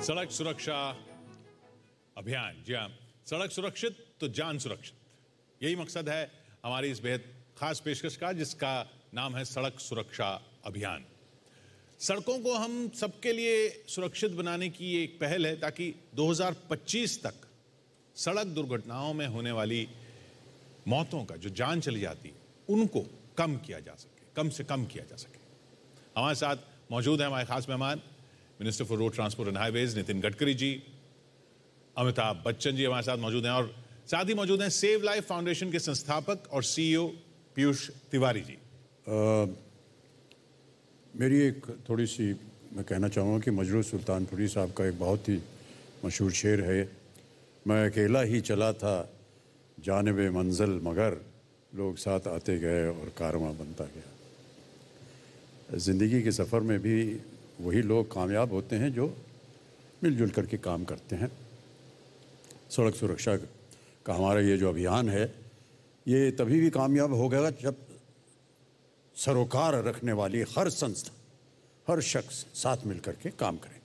सड़क सुरक्षा अभियान। जी हाँ, सड़क सुरक्षित तो जान सुरक्षित, यही मकसद है हमारी इस बेहद खास पेशकश का, जिसका नाम है सड़क सुरक्षा अभियान। सड़कों को हम सबके लिए सुरक्षित बनाने की एक पहल है ताकि 2025 तक सड़क दुर्घटनाओं में होने वाली मौतों का जो जान चली जाती उनको कम किया जा सके, कम से कम किया जा सके। हमारे साथ मौजूद है हमारे खास मेहमान minister for road transport and highways Nitin Gadkari ji, Amitabh Bachchan ji हमारे साथ मौजूद हैं, और साथ ही मौजूद हैं सेव लाइफ फाउंडेशन के संस्थापक और CEO पीयूष तिवारी जी। मेरी एक थोड़ी सी मैं कहना चाहूँगा कि मजरूह सुल्तानपुरी साहब का एक बहुत ही मशहूर शेर है, मैं अकेला ही चला था जानिबे मंजिल मगर लोग साथ आते गए और कारवां बनता गया। ज़िंदगी के सफ़र में भी वही लोग कामयाब होते हैं जो मिलजुल करके काम करते हैं। सड़क सुरक्षा का हमारा ये जो अभियान है ये तभी भी कामयाब होगा जब सरोकार रखने वाली हर संस्था, हर शख्स साथ मिल करके काम करेंगे।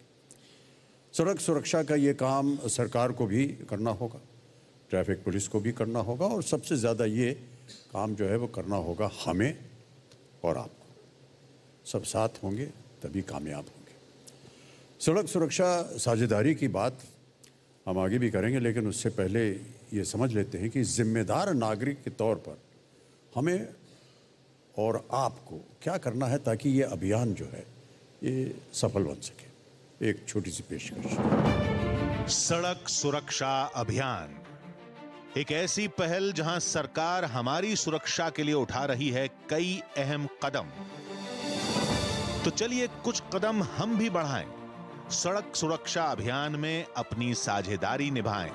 सड़क सुरक्षा का ये काम सरकार को भी करना होगा, ट्रैफिक पुलिस को भी करना होगा, और सबसे ज़्यादा ये काम जो है वो करना होगा हमें और आपको। सब साथ होंगे तभी कामयाब होंगे। सड़क सुरक्षा साझेदारी की बात हम आगे भी करेंगे, लेकिन उससे पहले ये समझ लेते हैं कि जिम्मेदार नागरिक के तौर पर हमें और आपको क्या करना है ताकि ये अभियान जो है ये सफल बन सके। एक छोटी सी पेशकश। सड़क सुरक्षा अभियान एक ऐसी पहल जहां सरकार हमारी सुरक्षा के लिए उठा रही है कई अहम कदम। तो चलिए कुछ कदम हम भी बढ़ाएं, सड़क सुरक्षा अभियान में अपनी साझेदारी निभाएं।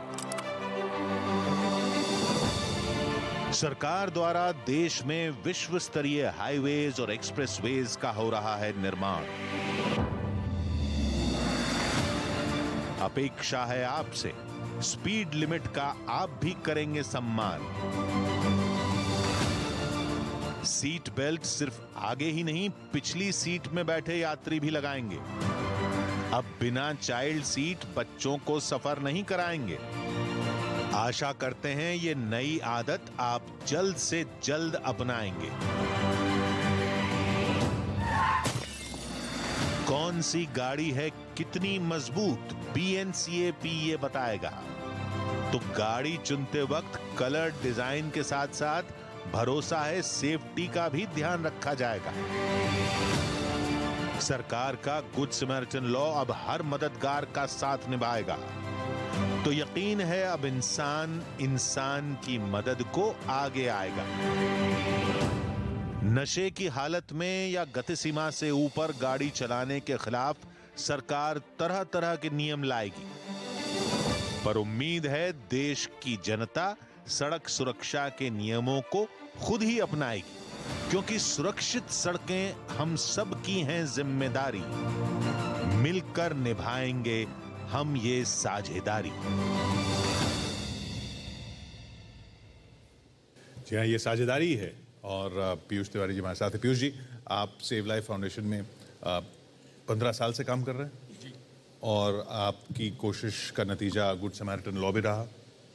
सरकार द्वारा देश में विश्व स्तरीय हाईवेज और एक्सप्रेसवेज का हो रहा है निर्माण। अपेक्षा है आपसे, स्पीड लिमिट का आप भी करेंगे सम्मान। सीट बेल्ट सिर्फ आगे ही नहीं, पिछली सीट में बैठे यात्री भी लगाएंगे। अब बिना चाइल्ड सीट बच्चों को सफर नहीं कराएंगे। आशा करते हैं ये नई आदत आप जल्द से जल्द अपनाएंगे। कौन सी गाड़ी है कितनी मजबूत, BNCAP ये बताएगा। तो गाड़ी चुनते वक्त कलर डिजाइन के साथ साथ भरोसा है सेफ्टी का भी ध्यान रखा जाएगा। सरकार का गुड समैरिटन लॉ अब हर मददगार का साथ निभाएगा। तो यकीन है अब इंसान इंसान की मदद को आगे आएगा। नशे की हालत में या गति सीमा से ऊपर गाड़ी चलाने के खिलाफ सरकार तरह तरह के नियम लाएगी, पर उम्मीद है देश की जनता सड़क सुरक्षा के नियमों को खुद ही अपनाएगी, क्योंकि सुरक्षित सड़कें हम सब की हैं जिम्मेदारी। मिलकर निभाएंगे हम ये साझेदारी। जी हाँ, ये साझेदारी है। और पीयूष तिवारी जी हमारे साथ हैं। पीयूष जी, आप सेव लाइफ फाउंडेशन में 15 साल से काम कर रहे हैं जी, और आपकी कोशिश का नतीजा गुड समैरिटन लॉ भी रहा।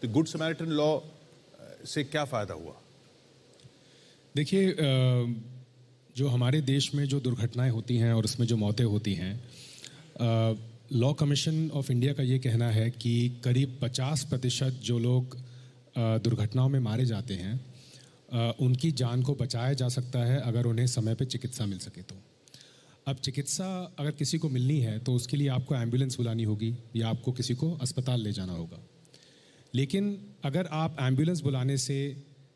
तो गुड समैरिटन लॉ से क्या फ़ायदा हुआ? देखिए, जो हमारे देश में जो दुर्घटनाएं होती हैं और उसमें जो मौतें होती हैं, लॉ कमीशन ऑफ इंडिया का ये कहना है कि करीब 50% जो लोग दुर्घटनाओं में मारे जाते हैं उनकी जान को बचाया जा सकता है अगर उन्हें समय पे चिकित्सा मिल सके। तो अब चिकित्सा अगर किसी को मिलनी है तो उसके लिए आपको एम्बुलेंस बुलानी होगी या आपको किसी को अस्पताल ले जाना होगा। लेकिन अगर आप एम्बुलेंस बुलाने से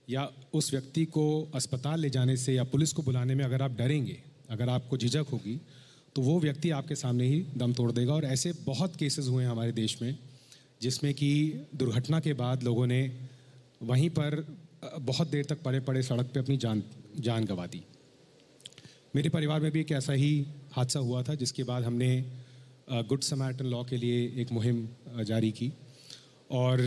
या उस व्यक्ति को अस्पताल ले जाने से या पुलिस को बुलाने में अगर आप डरेंगे, अगर आपको झिझक होगी, तो वो व्यक्ति आपके सामने ही दम तोड़ देगा। और ऐसे बहुत केसेस हुए हैं हमारे देश में जिसमें कि दुर्घटना के बाद लोगों ने वहीं पर बहुत देर तक पड़े पड़े सड़क पे अपनी जान गंवा दी। मेरे परिवार में भी एक ऐसा ही हादसा हुआ था, जिसके बाद हमने गुड समैरिटन लॉ के लिए एक मुहिम जारी की, और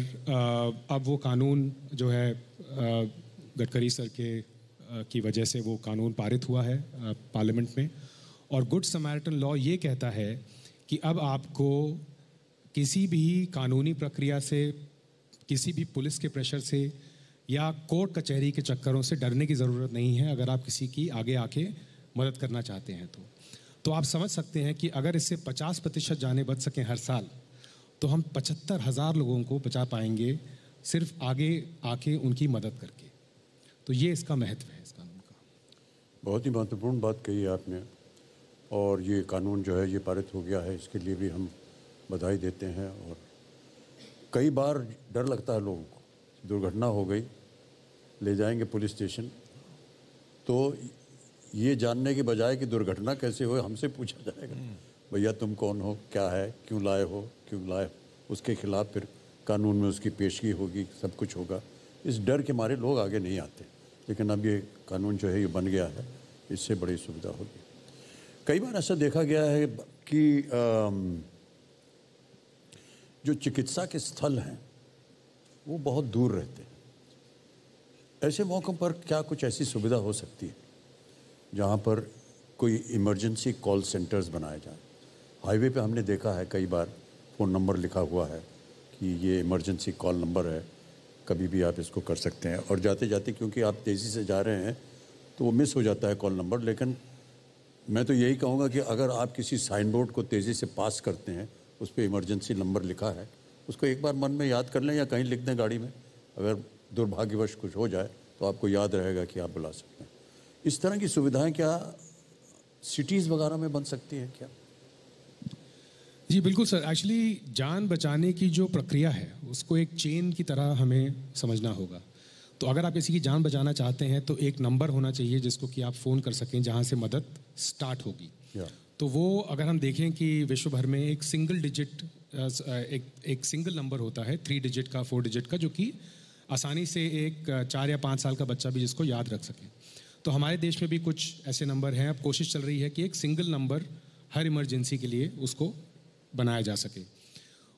अब वो कानून जो है गडकरी सर की वजह से वो कानून पारित हुआ है पार्लियामेंट में, और गुड समैरिटन लॉ ये कहता है कि अब आपको किसी भी कानूनी प्रक्रिया से, किसी भी पुलिस के प्रेशर से या कोर्ट कचहरी के चक्करों से डरने की ज़रूरत नहीं है अगर आप किसी की आगे आके मदद करना चाहते हैं तो आप समझ सकते हैं कि अगर इससे 50% जानें बच सकें हर साल तो हम 75,000 लोगों को बचा पाएंगे सिर्फ आगे आके उनकी मदद करके। तो ये इसका महत्व है इस कानून का। बहुत ही महत्वपूर्ण बात कही है आपने, और ये कानून जो है ये पारित हो गया है, इसके लिए भी हम बधाई देते हैं। और कई बार डर लगता है लोगों को, दुर्घटना हो गई, ले जाएंगे पुलिस स्टेशन, तो ये जानने के बजाय कि दुर्घटना कैसे हो हमसे पूछा जाएगा, भैया तुम कौन हो, क्या है, क्यों लाए हो, क्यों लाए, उसके खिलाफ फिर कानून में उसकी पेशगी होगी, सब कुछ होगा। इस डर के मारे लोग आगे नहीं आते, लेकिन अब ये कानून जो है ये बन गया है, इससे बड़ी सुविधा होगी। कई बार ऐसा देखा गया है कि जो चिकित्सा के स्थल हैं वो बहुत दूर रहते हैं। ऐसे मौक़ों पर क्या कुछ ऐसी सुविधा हो सकती है जहाँ पर कोई इमरजेंसी कॉल सेंटर्स बनाए जाएं? हाईवे पे हमने देखा है कई बार फ़ोन नंबर लिखा हुआ है कि ये इमरजेंसी कॉल नंबर है, कभी भी आप इसको कर सकते हैं। और जाते जाते क्योंकि आप तेज़ी से जा रहे हैं तो वो मिस हो जाता है कॉल नंबर। लेकिन मैं तो यही कहूँगा कि अगर आप किसी साइन बोर्ड को तेज़ी से पास करते हैं, उस पर इमरजेंसी नंबर लिखा है, उसको एक बार मन में याद कर लें या कहीं लिख दें गाड़ी में, अगर दुर्भाग्यवश कुछ हो जाए तो आपको याद रहेगा कि आप बुला सकते हैं। इस तरह की सुविधाएं क्या सिटीज़ वगैरह में बन सकती हैं क्या? जी बिल्कुल सर। एक्चुअली जान बचाने की जो प्रक्रिया है उसको एक चेन की तरह हमें समझना होगा। तो अगर आप किसी की जान बचाना चाहते हैं तो एक नंबर होना चाहिए जिसको कि आप फ़ोन कर सकें, जहाँ से मदद स्टार्ट होगी। तो वो अगर हम देखें कि विश्व भर में एक सिंगल डिजिट एक सिंगल नंबर होता है, 3 डिजिट का, 4 डिजिट का, जो कि आसानी से एक 4 या 5 साल का बच्चा भी जिसको याद रख सके। तो हमारे देश में भी कुछ ऐसे नंबर हैं। अब कोशिश चल रही है कि एक सिंगल नंबर हर इमरजेंसी के लिए उसको बनाया जा सके।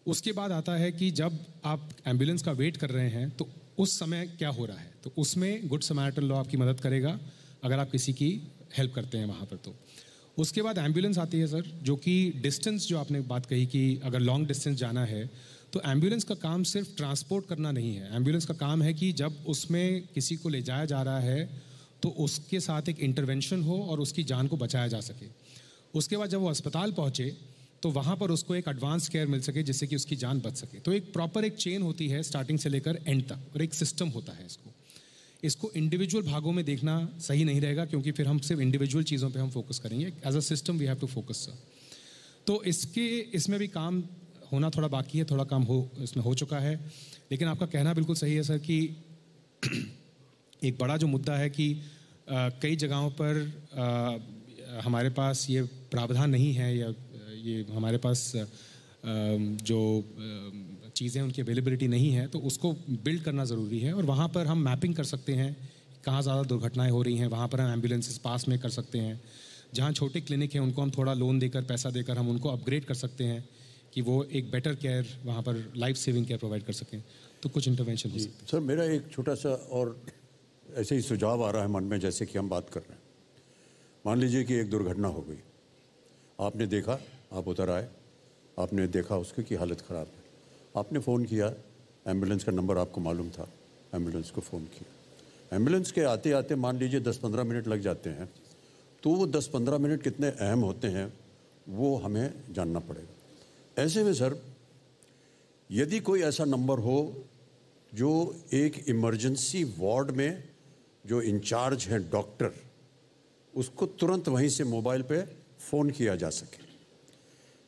उसके बाद आता है कि जब आप एम्बुलेंस का वेट कर रहे हैं तो उस समय क्या हो रहा है, तो उसमें गुड समैरिटन लॉ आपकी मदद करेगा अगर आप किसी की हेल्प करते हैं वहाँ पर। तो उसके बाद एम्बुलेंस आती है सर, जो कि डिस्टेंस, जो आपने बात कही कि अगर लॉन्ग डिस्टेंस जाना है तो एम्बुलेंस का काम सिर्फ ट्रांसपोर्ट करना नहीं है। एम्बुलेंस का काम है कि जब उसमें किसी को ले जाया जा रहा है तो उसके साथ एक इंटरवेंशन हो और उसकी जान को बचाया जा सके। उसके बाद जब वो अस्पताल पहुँचे तो वहाँ पर उसको एक एडवांस केयर मिल सके जिससे कि उसकी जान बच सके। तो एक प्रॉपर एक चेन होती है स्टार्टिंग से लेकर एंड तक, और एक सिस्टम होता है। इसको इंडिविजुअल भागों में देखना सही नहीं रहेगा, क्योंकि फिर हम सिर्फ इंडिविजुअल चीज़ों पे हम फोकस करेंगे। As a system we have to focus sir. तो इसमें भी काम होना थोड़ा बाकी है, थोड़ा काम इसमें हो चुका है। लेकिन आपका कहना बिल्कुल सही है सर कि एक बड़ा जो मुद्दा है कि कई जगहों पर हमारे पास ये प्रावधान नहीं है, या ये हमारे पास जो चीज़ें उनकी अवेलेबिलिटी नहीं है, तो उसको बिल्ड करना ज़रूरी है। और वहाँ पर हम मैपिंग कर सकते हैं कहाँ ज़्यादा दुर्घटनाएं हो रही हैं, वहाँ पर हम एम्बुलेंसेस पास में कर सकते हैं। जहाँ छोटे क्लिनिक हैं उनको हम थोड़ा लोन देकर, पैसा देकर हम उनको अपग्रेड कर सकते हैं कि वो एक बेटर केयर, वहाँ पर लाइफ सेविंग केयर प्रोवाइड कर सकें। तो कुछ इंटरवेंशन हो सकती है। सर मेरा एक छोटा सा और ऐसे ही सुझाव आ रहा है मन में, जैसे कि हम बात कर रहे हैं। मान लीजिए कि एक दुर्घटना हो गई, आपने देखा, आप उतर आए, आपने देखा उसकी की हालत ख़राब है, आपने फ़ोन किया, एम्बुलेंस का नंबर आपको मालूम था, एम्बुलेंस को फ़ोन किया। एम्बुलेंस के आते आते मान लीजिए 10-15 मिनट लग जाते हैं, तो वो 10-15 मिनट कितने अहम होते हैं वो हमें जानना पड़ेगा। ऐसे में सर, यदि कोई ऐसा नंबर हो जो एक इमरजेंसी वार्ड में जो इंचार्ज हैं डॉक्टर, उसको तुरंत वहीं से मोबाइल पे फ़ोन किया जा सके।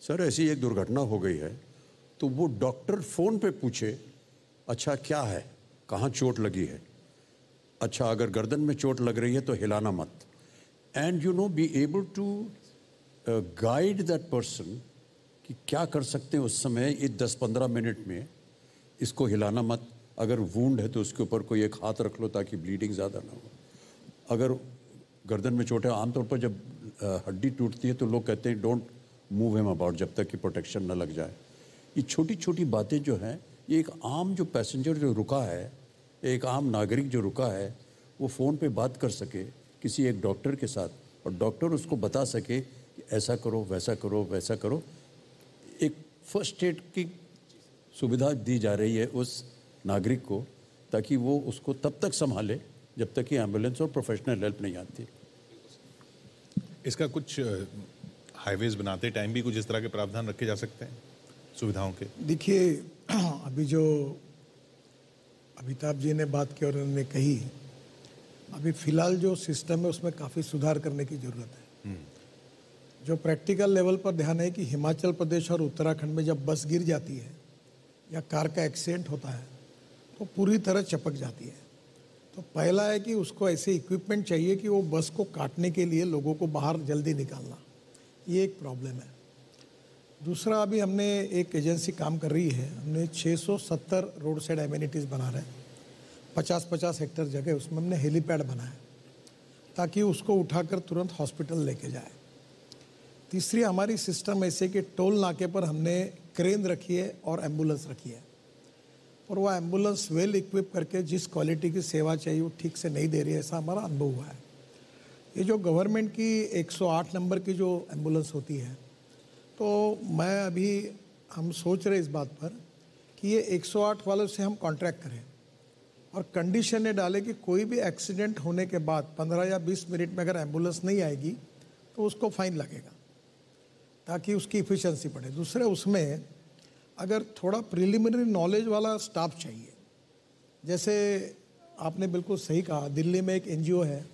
सर ऐसी एक दुर्घटना हो गई है तो वो डॉक्टर फ़ोन पे पूछे, अच्छा क्या है, कहाँ चोट लगी है, अच्छा अगर गर्दन में चोट लग रही है तो हिलाना मत, and you know be able to guide that person कि क्या कर सकते हैं उस समय, ये 10-15 मिनट में इसको हिलाना मत, अगर वूंड है तो उसके ऊपर कोई एक हाथ रख लो ताकि ब्लीडिंग ज़्यादा ना हो, अगर गर्दन में चोट है, आमतौर पर जब हड्डी टूटती है तो लोग कहते हैं डोंट मूव हिम अबाउट जब तक कि प्रोटेक्शन न लग जाए। ये छोटी छोटी बातें जो हैं, ये एक आम जो पैसेंजर जो रुका है, एक आम नागरिक जो रुका है, वो फ़ोन पे बात कर सके किसी एक डॉक्टर के साथ, और डॉक्टर उसको बता सके कि ऐसा करो, वैसा करो, वैसा करो। एक फर्स्ट एड की सुविधा दी जा रही है उस नागरिक को, ताकि वो उसको तब तक संभाले जब तक कि एम्बुलेंस और प्रोफेशनल हेल्प नहीं आती। इसका कुछ हाईवेज बनाते टाइम भी कुछ इस तरह के प्रावधान रखे जा सकते हैं सुविधाओं के? देखिए, अभी जो अमिताभ जी ने बात की और उन्होंने कही, अभी फ़िलहाल जो सिस्टम है उसमें काफ़ी सुधार करने की ज़रूरत है। जो प्रैक्टिकल लेवल पर ध्यान है कि हिमाचल प्रदेश और उत्तराखंड में जब बस गिर जाती है या कार का एक्सीडेंट होता है तो पूरी तरह चपक जाती है। तो पहला है कि उसको ऐसे इक्विपमेंट चाहिए कि वो बस को काटने के लिए लोगों को बाहर जल्दी निकालना, ये एक प्रॉब्लम है। दूसरा, अभी हमने एक एजेंसी काम कर रही है, हमने 670 रोड साइड एमिनिटीज़ बना रहे हैं, 50-50 हेक्टेयर जगह, उसमें हमने हेलीपैड बनाया ताकि उसको उठाकर तुरंत हॉस्पिटल लेके जाए। तीसरी हमारी सिस्टम ऐसे कि टोल नाके पर हमने क्रेन रखी है और एम्बुलेंस रखी है, और वह एम्बुलेंस वेल इक्विप करके जिस क्वालिटी की सेवा चाहिए वो ठीक से नहीं दे रही है, ऐसा हमारा अनुभव हुआ है। ये जो गवर्नमेंट की 108 नंबर की जो एम्बुलेंस होती है, तो हम सोच रहे इस बात पर कि ये 108 वालों से हम कॉन्ट्रैक्ट करें और कंडीशन ये डालें कि कोई भी एक्सीडेंट होने के बाद 15 या 20 मिनट में अगर एम्बुलेंस नहीं आएगी तो उसको फाइन लगेगा, ताकि उसकी इफ़िशेंसी बढ़े। दूसरे, उसमें अगर थोड़ा प्रिलिमिनरी नॉलेज वाला स्टाफ चाहिए। जैसे आपने बिल्कुल सही कहा, दिल्ली में एक NGO है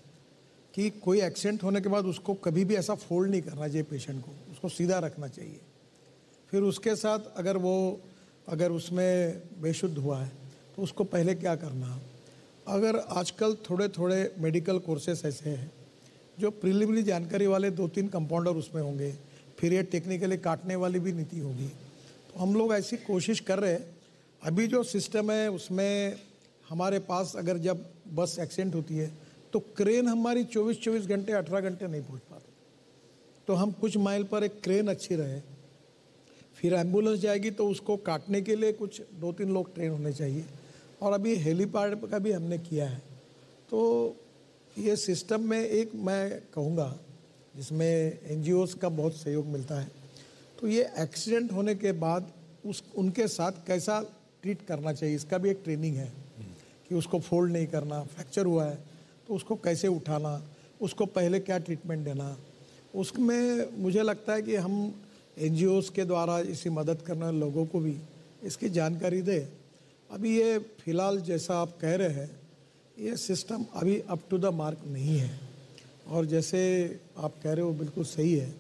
कि कोई एक्सीडेंट होने के बाद उसको कभी भी ऐसा फोल्ड नहीं करना चाहिए पेशेंट को, उसको सीधा रखना चाहिए। फिर उसके साथ अगर उसमें बेशुद्ध हुआ है तो उसको पहले क्या करना। अगर आजकल थोड़े थोड़े मेडिकल कोर्सेस ऐसे हैं जो प्रिलिमिनरी जानकारी वाले 2-3 कंपाउंडर उसमें होंगे, फिर ये टेक्निकली काटने वाली भी नीति होगी। तो हम लोग ऐसी कोशिश कर रहे हैं। अभी जो सिस्टम है उसमें हमारे पास अगर जब बस एक्सीडेंट होती है तो क्रेन हमारी 24 घंटे 18 घंटे नहीं पहुंच पाती, तो हम कुछ माइल पर एक क्रेन अच्छी रहे। फिर एम्बुलेंस जाएगी तो उसको काटने के लिए कुछ 2-3 लोग ट्रेन होने चाहिए। और अभी हेलीपैड का भी हमने किया है। तो ये सिस्टम में एक मैं कहूँगा जिसमें NGOs का बहुत सहयोग मिलता है। तो ये एक्सीडेंट होने के बाद उनके साथ कैसा ट्रीट करना चाहिए, इसका भी एक ट्रेनिंग है कि उसको फोल्ड नहीं करना, फ्रैक्चर हुआ है तो उसको कैसे उठाना, उसको पहले क्या ट्रीटमेंट देना। उसमें मुझे लगता है कि हम NGOs के द्वारा इसी मदद करने वाले लोगों को भी इसकी जानकारी दें। अभी ये फ़िलहाल जैसा आप कह रहे हैं, ये सिस्टम अभी अप टू द मार्क नहीं है। और जैसे आप कह रहे हो बिल्कुल सही है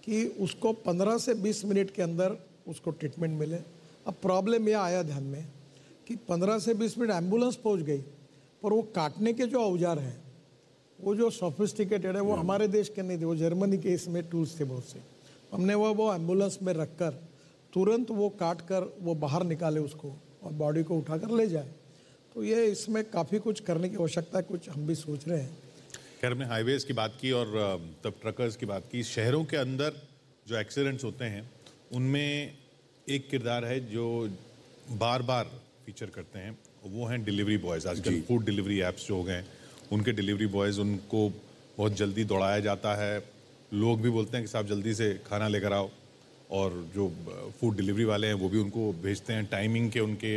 कि उसको 15 से 20 मिनट के अंदर उसको ट्रीटमेंट मिले। अब प्रॉब्लम यह आया ध्यान में कि 15 से 20 मिनट एम्बुलेंस पहुंच गई, पर वो काटने के जो औजार हैं वो जो सोफिस्टिकेटेड है वो हमारे देश के नहीं थे, वो जर्मनी के इसमें टूल्स थे बहुत से। हमने वो एम्बुलेंस में रखकर तुरंत वो काट कर वो बाहर निकाले उसको और बॉडी को उठाकर ले जाए। तो ये इसमें काफ़ी कुछ करने की आवश्यकता है, कुछ हम भी सोच रहे हैं। खैर, हमने हाईवेज़ की बात की और तब ट्रकर्स की बात की। शहरों के अंदर जो एक्सीडेंट्स होते हैं उनमें एक किरदार है जो बार बार फीचर करते हैं, वो हैं डिलीवरी बॉयज़। आजकल फूड डिलीवरी ऐप्स जो हो गए हैं उनके डिलीवरी बॉयज़, उनको बहुत जल्दी दौड़ाया जाता है। लोग भी बोलते हैं कि साहब जल्दी से खाना लेकर आओ, और जो फूड डिलीवरी वाले हैं वो भी उनको भेजते हैं। टाइमिंग के उनके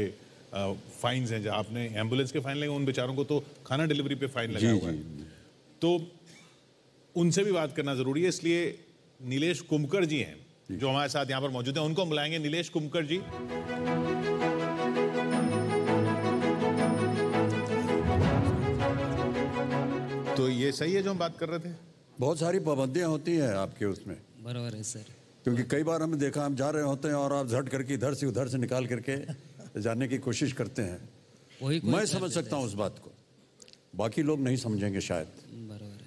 फाइन्स हैं, जहाँ आपने एम्बुलेंस के फाइन लगे, उन बेचारों को तो खाना डिलीवरी पे फाइन लगा हुआ है। तो उनसे भी बात करना ज़रूरी है, इसलिए नीलेश कुमकर जी हैं जो हमारे साथ यहाँ पर मौजूद हैं, उनको हम बुलाएंगे। नीलेश कुमकर जी, तो ये सही है जो हम बात कर रहे थे? बहुत सारी पाबंदियां होती हैं आपके उसमें। बराबर है सर, क्योंकि कई बार हमने देखा, हम जा रहे होते हैं और आप झट करके इधर से उधर से निकाल करके जाने की कोशिश करते हैं। मैं समझ सकता हूँ उस बात को, बाकी लोग नहीं समझेंगे शायद।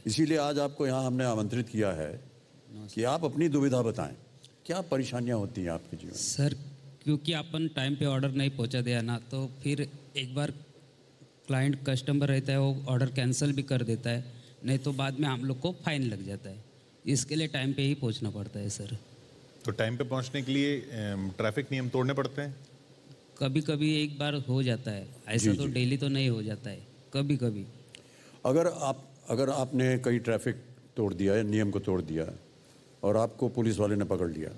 इसीलिए आज आपको यहाँ हमने आमंत्रित किया है कि आप अपनी दुविधा बताएं, क्या परेशानियां होती हैं आपके जीवन में। सर, क्योंकि अपन टाइम पे ऑर्डर नहीं पहुंचा दिया ना, तो फिर एक बार क्लाइंट कस्टमर रहता है वो ऑर्डर कैंसिल भी कर देता है, नहीं तो बाद में हम लोग को फाइन लग जाता है। इसके लिए टाइम पे ही पहुंचना पड़ता है सर। तो टाइम पे पहुंचने के लिए ट्रैफिक नियम तोड़ने पड़ते हैं? कभी कभी एक बार हो जाता है, ऐसा तो डेली तो नहीं हो जाता है, कभी कभी। अगर आपने कहीं ट्रैफिक तोड़ दिया है, नियम को तोड़ दिया, और आपको पुलिस वाले ने पकड़ लिया,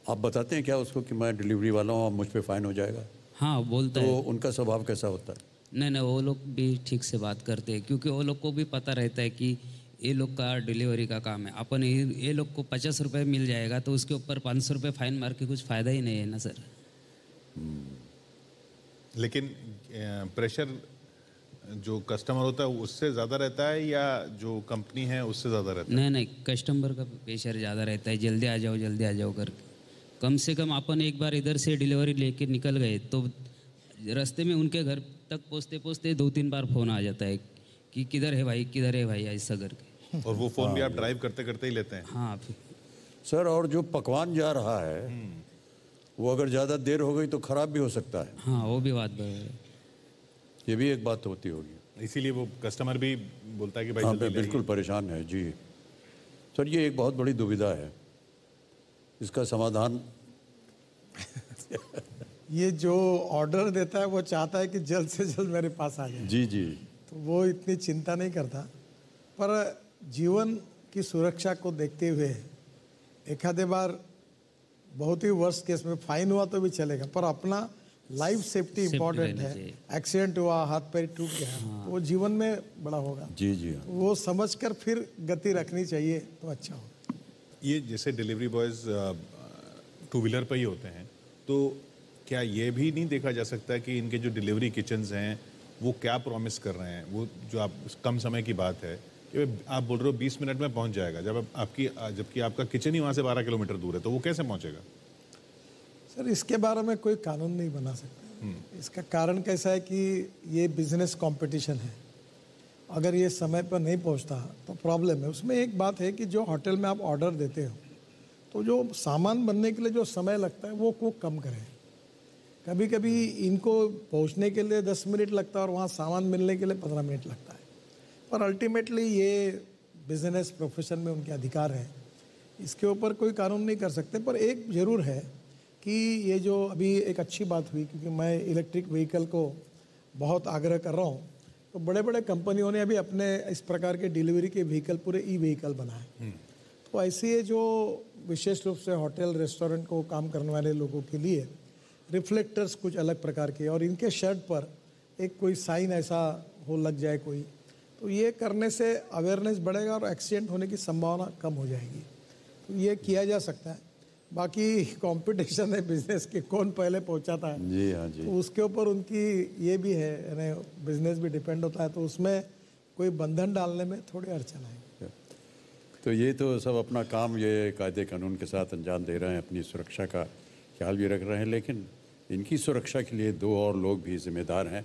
आप बताते हैं क्या उसको कि मैं डिलीवरी वाला हूँ, अब मुझ पे फाइन हो जाएगा? हाँ बोलता तो है। उनका स्वभाव कैसा होता है? नहीं नहीं, वो लोग भी ठीक से बात करते हैं, क्योंकि वो लोग को भी पता रहता है कि ये लोग का डिलीवरी का काम है। अपन ये लोग को 50 रुपये मिल जाएगा तो उसके ऊपर 500 रुपये फाइन मार के कुछ फ़ायदा ही नहीं है ना सर। लेकिन प्रेशर जो कस्टमर होता है उससे ज़्यादा रहता है या जो कंपनी है उससे ज़्यादा रहता है? नहीं नहीं, कस्टमर का प्रेशर ज़्यादा रहता है, जल्दी आ जाओ करके। कम से कम अपन एक बार इधर से डिलीवरी लेके निकल गए तो रास्ते में उनके घर तक पहुँचते पहुँचते 2-3 बार फ़ोन आ जाता है कि किधर है भाई, ऐसा करके। और वो फ़ोन भी आप ड्राइव करते करते ही लेते हैं? हाँ फिर सर, और जो पकवान जा रहा है वो अगर ज़्यादा देर हो गई तो ख़राब भी हो सकता है। हाँ, वो भी बात है। ये भी एक बात होती होगी, इसीलिए वो कस्टमर भी बोलता है कि भाई हाँ, जल्दी लाइए। बिल्कुल परेशान है जी। सर, ये एक बहुत बड़ी दुविधा है, इसका समाधान ये जो ऑर्डर देता है वो चाहता है कि जल्द से जल्द मेरे पास आ जाए, जी जी, तो वो इतनी चिंता नहीं करता। पर जीवन की सुरक्षा को देखते हुए एक आधे बार बहुत ही वर्स्ट केस में फाइन हुआ तो भी चलेगा, पर अपना लाइफ सेफ्टी इम्पोर्टेंट रहनी है। चाहिए। एक्सीडेंट हुआ, हाथ पैर टूट गया, वो जीवन में बड़ा होगा। जी जी हाँ। वो समझकर फिर गति रखनी चाहिए तो अच्छा होगा। ये जैसे डिलीवरी बॉयज़ 2 व्हीलर पर ही होते हैं, तो क्या ये भी नहीं देखा जा सकता है कि इनके जो डिलीवरी किचन्स हैं वो क्या प्रॉमिस कर रहे हैं? वो जो आप कम समय की बात है कि आप बोल रहे हो 20 मिनट में पहुंच जाएगा, जबकि आपका किचन ही वहाँ से 12 किलोमीटर दूर है, तो वो कैसे पहुंचेगा? सर, इसके बारे में कोई कानून नहीं बना सकता। इसका कारण कैसा है कि ये बिजनेस कंपटीशन है। अगर ये समय पर नहीं पहुंचता तो प्रॉब्लम है। उसमें एक बात है कि जो होटल में आप ऑर्डर देते हो तो जो सामान बनने के लिए जो समय लगता है वो कम करें। कभी कभी इनको पहुंचने के लिए 10 मिनट लगता है और वहाँ सामान मिलने के लिए 15 मिनट लगता है, पर अल्टीमेटली ये बिजनेस प्रोफेशन में उनके अधिकार हैं, इसके ऊपर कोई कानून नहीं कर सकते। पर एक ज़रूर है कि ये जो अभी एक अच्छी बात हुई, क्योंकि मैं इलेक्ट्रिक व्हीकल को बहुत आग्रह कर रहा हूँ, तो बड़े बड़े कंपनियों ने अभी अपने इस प्रकार के डिलीवरी के व्हीकल पूरे ई-व्हीकल बनाए। तो ऐसे ये जो विशेष रूप से होटल रेस्टोरेंट को काम करने वाले लोगों के लिए रिफ्लेक्टर्स कुछ अलग प्रकार के, और इनके शर्ट पर एक कोई साइन ऐसा हो लग जाए कोई, तो ये करने से अवेयरनेस बढ़ेगा और एक्सीडेंट होने की संभावना कम हो जाएगी। तो ये किया जा सकता है। बाकी कंपटीशन है बिजनेस के, कौन पहले पहुंचाता है जी हाँ जी, तो उसके ऊपर उनकी ये भी है, यानी बिजनेस भी डिपेंड होता है, तो उसमें कोई बंधन डालने में थोड़ी अड़चन आएगी। तो ये तो सब अपना काम ये कायदे कानून के साथ अंजाम दे रहे हैं, अपनी सुरक्षा का ख्याल भी रख रहे हैं, लेकिन इनकी सुरक्षा के लिए 2 और लोग भी जिम्मेदार हैं।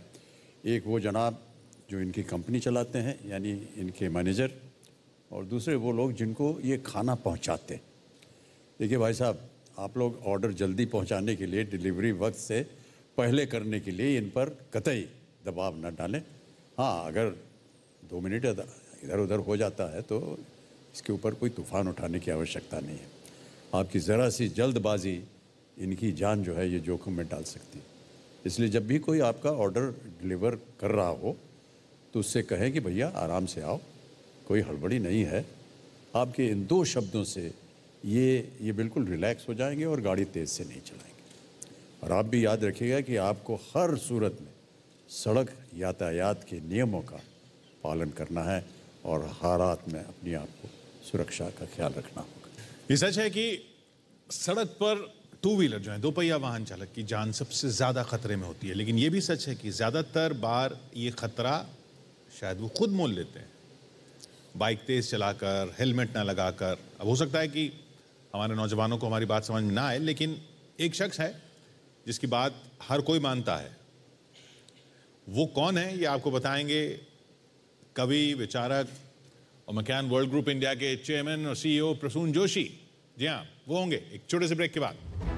एक वो जनाब जो इनकी कंपनी चलाते हैं, यानी इनके मैनेजर, और दूसरे वो लोग जिनको ये खाना पहुंचाते हैं। देखिए भाई साहब, आप लोग ऑर्डर जल्दी पहुंचाने के लिए, डिलीवरी वक्त से पहले करने के लिए इन पर कतई दबाव न डालें। हाँ, अगर 2 मिनट इधर उधर हो जाता है तो इसके ऊपर कोई तूफान उठाने की आवश्यकता नहीं है। आपकी ज़रा सी जल्दबाजी इनकी जान जो है ये जोखिम में डाल सकती है। इसलिए जब भी कोई आपका ऑर्डर डिलीवर कर रहा हो तो उससे कहें कि भैया आराम से आओ, कोई हड़बड़ी नहीं है। आपके इन 2 शब्दों से ये बिल्कुल रिलैक्स हो जाएंगे और गाड़ी तेज़ से नहीं चलाएंगे। और आप भी याद रखिएगा कि आपको हर सूरत में सड़क यातायात के नियमों का पालन करना है और हर हालात में अपनी आप को सुरक्षा का ख्याल रखना होगा। ये सच है कि सड़क पर 2 व्हीलर जो है, 2 पहिया वाहन चालक की जान सबसे ज़्यादा खतरे में होती है, लेकिन ये भी सच है कि ज़्यादातर बार ये खतरा शायद वो खुद मोल लेते हैं, बाइक तेज़ चलाकर, हेलमेट ना लगाकर। अब हो सकता है कि हमारे नौजवानों को हमारी बात समझ में ना आए, लेकिन एक शख्स है जिसकी बात हर कोई मानता है। वो कौन है ये आपको बताएंगे कवि, विचारक और मैकैन वर्ल्ड ग्रुप इंडिया के चेयरमैन और CEO प्रसून जोशी। जी हाँ, वो होंगे एक छोटे से ब्रेक के बाद।